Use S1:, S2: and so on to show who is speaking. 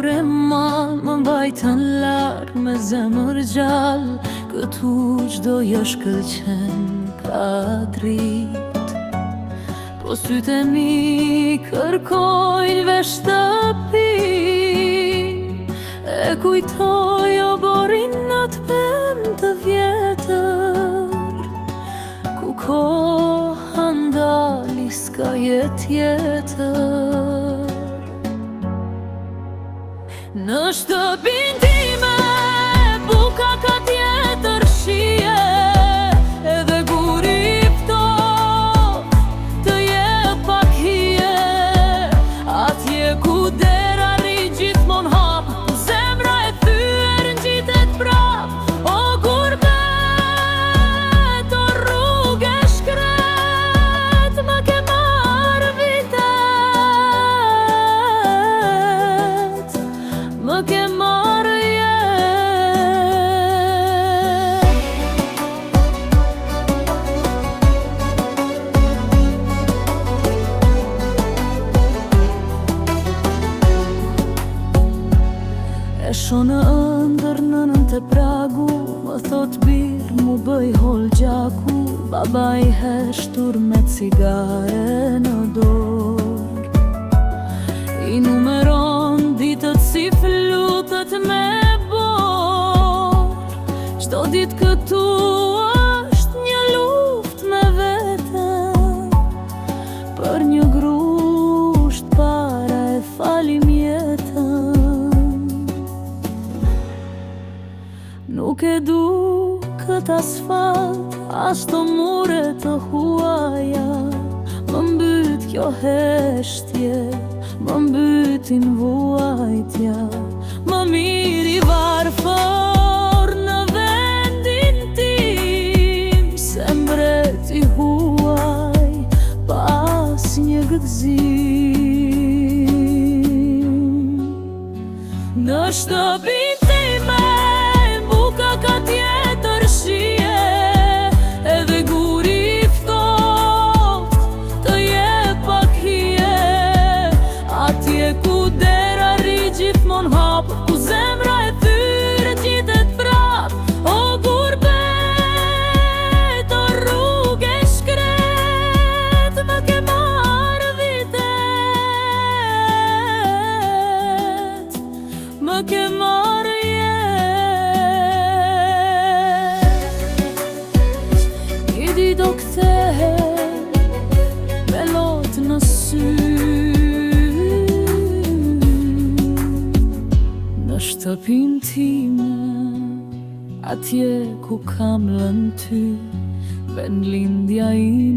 S1: kur e mal më mbajtën larë me zemër gjallë. Këtu çdoja shkëlqen ka drit, po sytë e mi kërkojnë veç shtëpi. E kujtoj o borin atë pemë të vjetër, ku koha ndali s'ka jetë tjetër. Në shtëpinë time buka ka tjetër shije, edhe guri i ftohtë të jep pak hije. Atje ku dera ri gjithmonë hap, ku zemra e thyer ngjitet prap. O gurbet, o rrugë e shkret, më ke marrë vitet, më ke marrë e shonë ëndër nënën të pragu, më thot birë mu bëj hol gjaku. Baba i heshtur me cigare në dorë, i numeron ditët si flutët me borë. Çdo ditë këtu është një luftë me veten, për një grusht para e falim jetën. Nuk e du këtë asfalt, as të mure të huaja. Më mbyt kjo heshtje, më mbytin vuajtja. Më miri varfër në vendin tim, se mbreti huaj pas një gëzim. Në shtëpinë time buka ka tjetër shije, edhe guri i ftohtë të jep pak hije. Atje ku dera ri gjithmonë hap, ku zemra e thyer ngjitet prap. O gurbet, o rrugë e shkret, më ke marrë vitet, më ke marrë do kthehem me lot në sy. Në shtëpinë time, atje ku kam lënë ty, vendlindja ime.